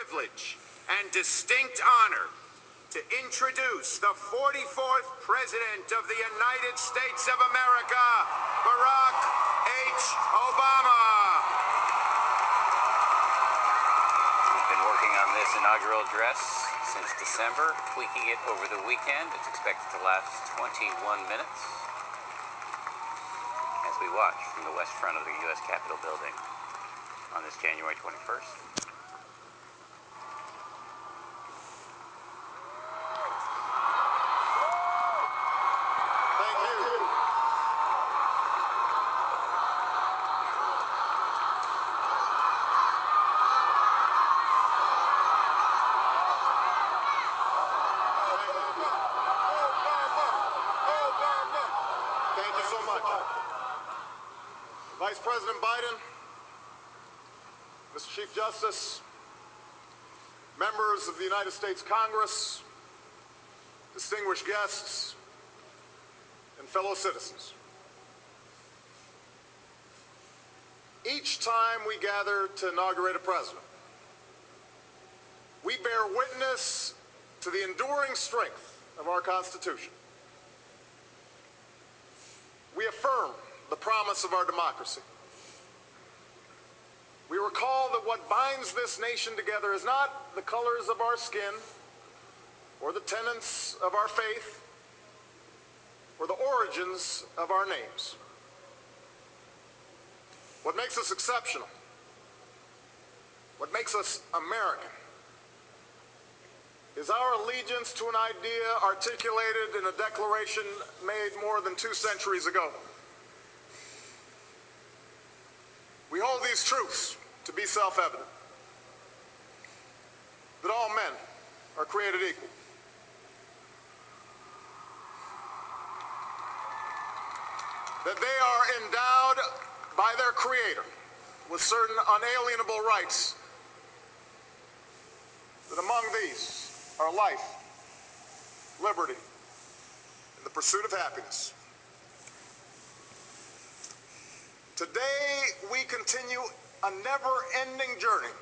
privilege and distinct honor to introduce the 44th President of the United States of America, Barack H. Obama. We've been working on this inaugural address since December, tweaking it over the weekend. It's expected to last 21 minutes as we watch from the west front of the U.S. Capitol building on this January 21st. Vice President Biden, Mr. Chief Justice, members of the United States Congress, distinguished guests, and fellow citizens. Each time we gather to inaugurate a president, we bear witness to the enduring strength of our Constitution. We affirm the promise of our democracy. We recall that what binds this nation together is not the colors of our skin, or the tenets of our faith, or the origins of our names. What makes us exceptional, what makes us American, is our allegiance to an idea articulated in a declaration made more than 2 centuries ago. We hold these truths to be self-evident, that all men are created equal, that they are endowed by their Creator with certain unalienable rights, that among these are life, liberty, and the pursuit of happiness. Today, we continue a never-ending journey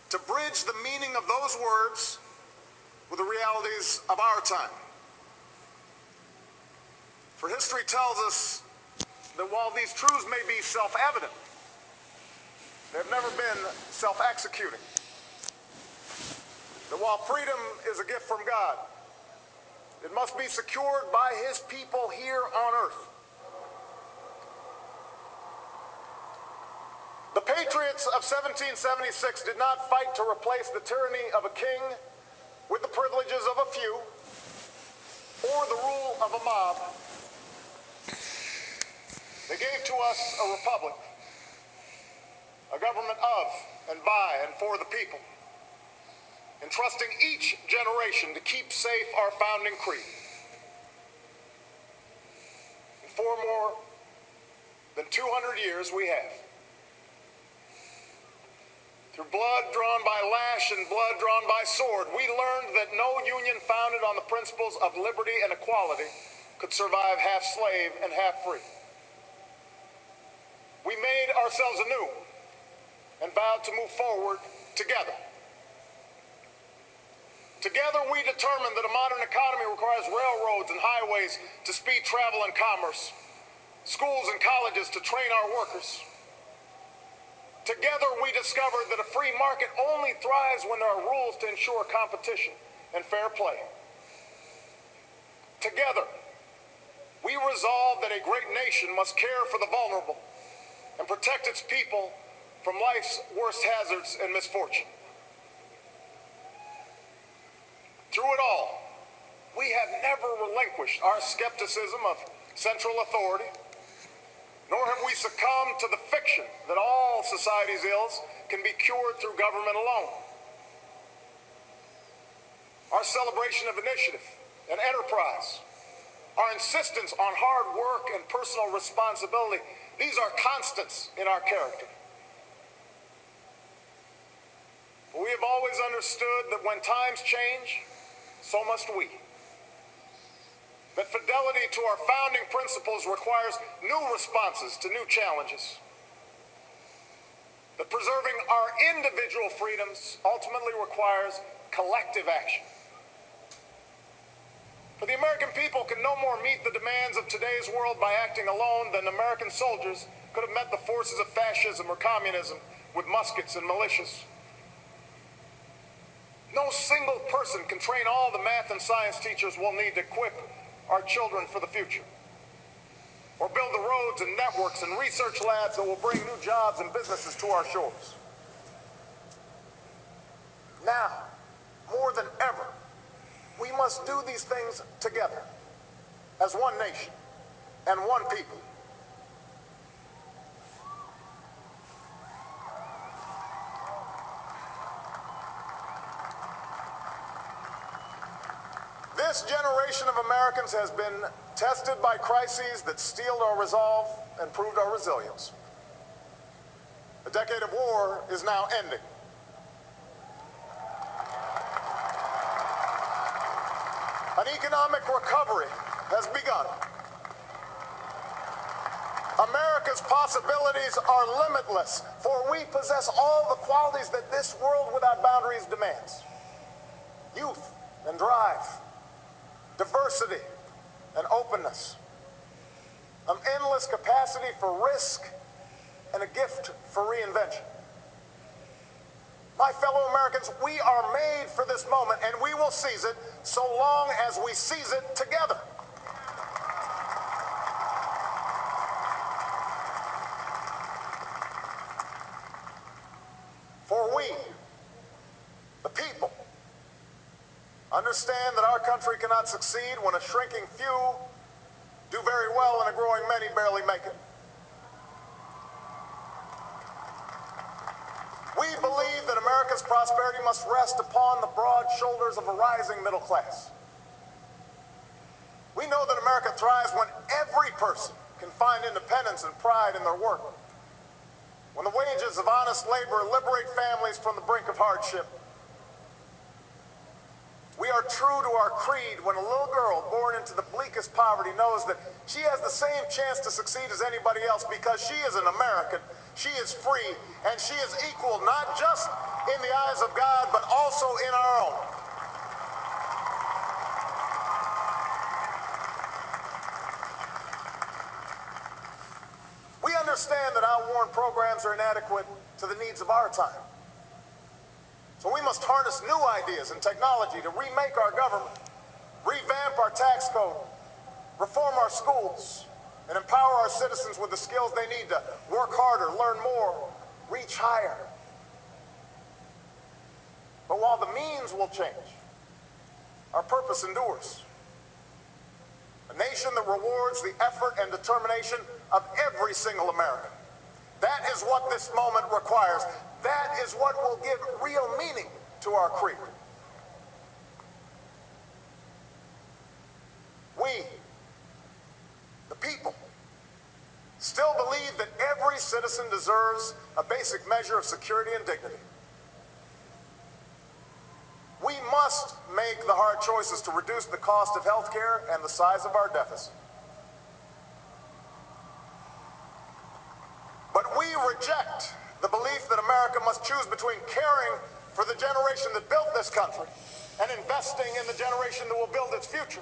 to bridge the meaning of those words with the realities of our time. For history tells us that while these truths may be self-evident, they have never been self-executing. That while freedom is a gift from God, it must be secured by His people here on earth. The patriots of 1776 did not fight to replace the tyranny of a king with the privileges of a few or the rule of a mob. They gave to us a republic, a government of and by and for the people, entrusting each generation to keep safe our founding creed. And for more than 200 years we have. Through blood drawn by lash and blood drawn by sword, we learned that no union founded on the principles of liberty and equality could survive half slave and half free. We made ourselves anew and vowed to move forward together. Together we determined that a modern economy requires railroads and highways to speed travel and commerce, schools and colleges to train our workers. Together we discovered that a free market only thrives when there are rules to ensure competition and fair play. Together we resolved that a great nation must care for the vulnerable and protect its people from life's worst hazards and misfortune. Through it all, we have never relinquished our skepticism of central authority, nor have we succumbed to the fiction that all society's ills can be cured through government alone. Our celebration of initiative and enterprise, our insistence on hard work and personal responsibility, these are constants in our character. But we have always understood that when times change, so must we. That fidelity to our founding principles requires new responses to new challenges. that preserving our individual freedoms ultimately requires collective action. For the American people can no more meet the demands of today's world by acting alone than American soldiers could have met the forces of fascism or communism with muskets and militias. No single person can train all the math and science teachers we'll need to equip our children for the future, or build the roads and networks and research labs that will bring new jobs and businesses to our shores. Now, more than ever, we must do these things together as one nation and one people. This generation of Americans has been tested by crises that steeled our resolve and proved our resilience. The decade of war is now ending. An economic recovery has begun. America's possibilities are limitless, for we possess all the qualities that this world without boundaries demands: youth and drive, diversity and openness, an endless capacity for risk, and a gift for reinvention. My fellow Americans, we are made for this moment, and we will seize it so long as we seize it together. For we, the people, understand that our country cannot succeed when a shrinking few do very well and a growing many barely make it. We believe that America's prosperity must rest upon the broad shoulders of a rising middle class. We know that America thrives when every person can find independence and pride in their work, when the wages of honest labor liberate families from the brink of hardship. We are true to our creed when a little girl born into the bleakest poverty knows that she has the same chance to succeed as anybody else because she is an American, she is free, and she is equal not just in the eyes of God, but also in our own. We understand that outworn programs are inadequate to the needs of our time. So we must harness new ideas and technology to remake our government, revamp our tax code, reform our schools, and empower our citizens with the skills they need to work harder, learn more, reach higher. But while the means will change, our purpose endures. A nation that rewards the effort and determination of every single American. That is what this moment requires. That is what will give real meaning to our creed. We, the people, still believe that every citizen deserves a basic measure of security and dignity. We must make the hard choices to reduce the cost of health care and the size of our deficit. But we reject the belief that America must choose between caring for the generation that built this country and investing in the generation that will build its future.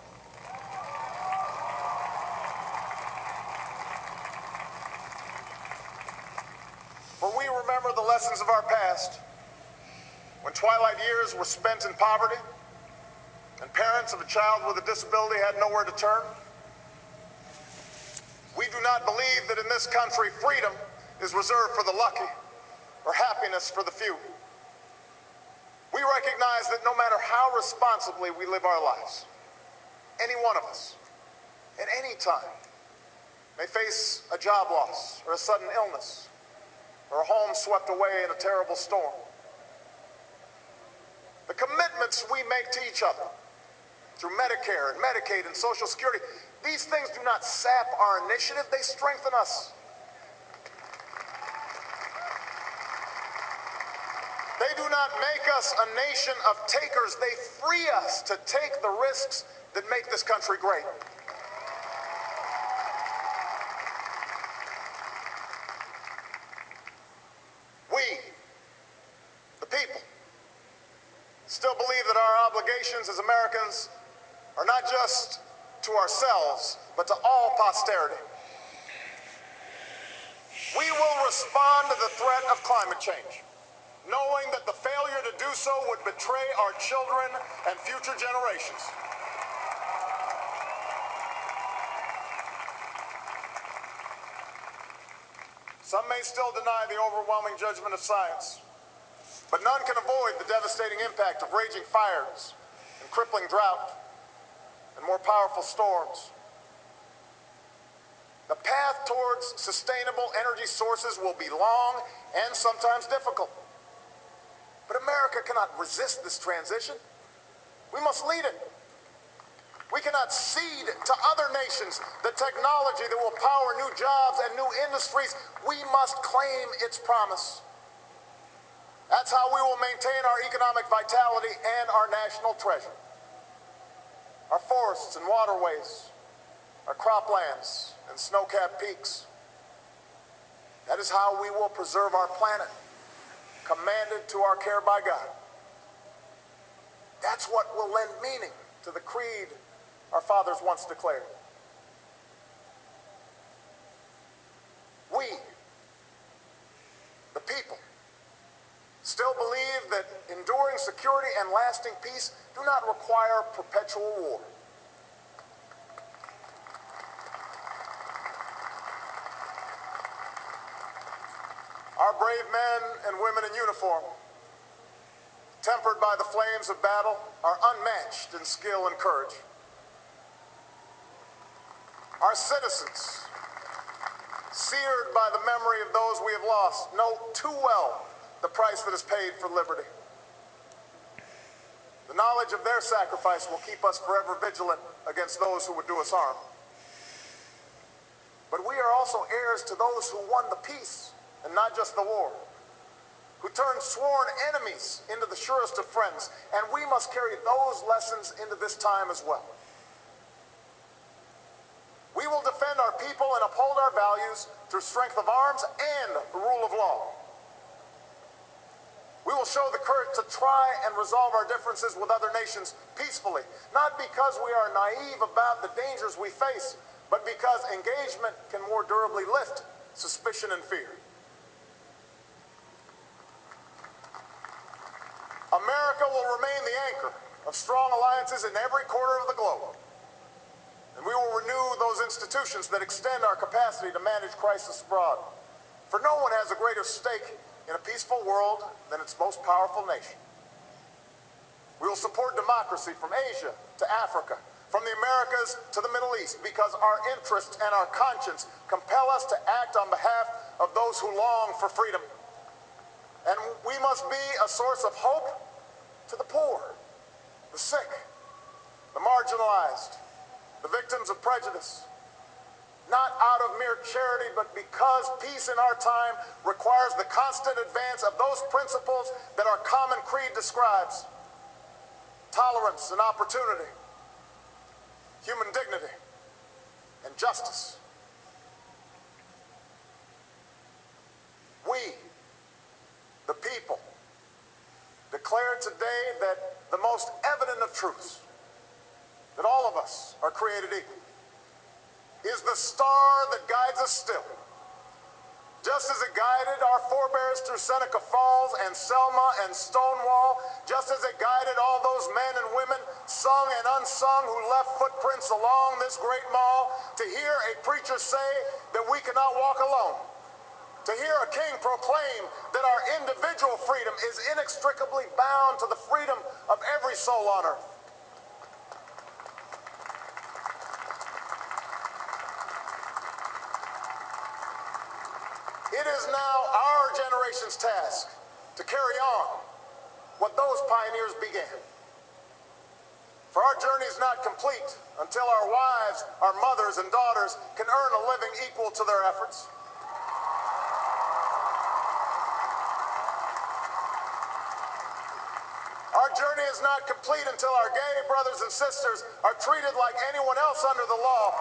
For we remember the lessons of our past, when twilight years were spent in poverty and parents of a child with a disability had nowhere to turn. We do not believe that in this country freedom is reserved for the lucky or happiness for the few. We recognize that no matter how responsibly we live our lives, any one of us, at any time, may face a job loss or a sudden illness or a home swept away in a terrible storm. The commitments we make to each other through Medicare and Medicaid and Social Security, these things do not sap our initiative, they strengthen us. They do not make us a nation of takers, they free us to take the risks that make this country great. We, still believe that our obligations as Americans are not just to ourselves, but to all posterity. We will respond to the threat of climate change, knowing that the failure to do so would betray our children and future generations. Some may still deny the overwhelming judgment of science, but none can avoid the devastating impact of raging fires and crippling drought and more powerful storms. The path towards sustainable energy sources will be long and sometimes difficult. But America cannot resist this transition. We must lead it. We cannot cede to other nations the technology that will power new jobs and new industries. We must claim its promise. That's how we will maintain our economic vitality and our national treasure. Our forests and waterways, our croplands and snow-capped peaks. That is how we will preserve our planet, commanded to our care by God. That's what will lend meaning to the creed our fathers once declared. We, the people, still believe that enduring security and lasting peace do not require perpetual war. Our brave men and women in uniform, tempered by the flames of battle, are unmatched in skill and courage. Our citizens, seared by the memory of those we have lost, know too well the price that is paid for liberty. The knowledge of their sacrifice will keep us forever vigilant against those who would do us harm. But we are also heirs to those who won the peace and not just the war, who turned sworn enemies into the surest of friends, and we must carry those lessons into this time as well. We will defend our people and uphold our values through strength of arms and the rule of law. We will show the courage to try and resolve our differences with other nations peacefully, not because we are naive about the dangers we face, but because engagement can more durably lift suspicion and fear. America will remain the anchor of strong alliances in every corner of the globe. And we will renew those institutions that extend our capacity to manage crisis abroad. For no one has a greater stake in a peaceful world than its most powerful nation. We will support democracy from Asia to Africa, from the Americas to the Middle East, because our interests and our conscience compel us to act on behalf of those who long for freedom. And we must be a source of hope to the poor, the sick, the marginalized, the victims of prejudice, not out of mere charity, but because peace in our time requires the constant advance of those principles that our common creed describes: tolerance and opportunity, human dignity, and justice. We, the people, declare today that the most evident of truths, that all of us are created equal, is the star that guides us still. Just as it guided our forebears through Seneca Falls and Selma and Stonewall, just as it guided all those men and women, sung and unsung, who left footprints along this great mall, to hear a preacher say that we cannot walk alone, to hear a king proclaim that our individual freedom is inextricably bound to the freedom of every soul on earth. It is now our generation's task to carry on what those pioneers began. For our journey is not complete until our wives, our mothers, and daughters can earn a living equal to their efforts. Our journey is not complete until our gay brothers and sisters are treated like anyone else under the law.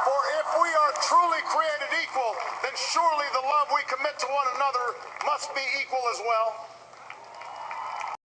For if we are truly created equal, then surely the love we commit to one another must be equal as well.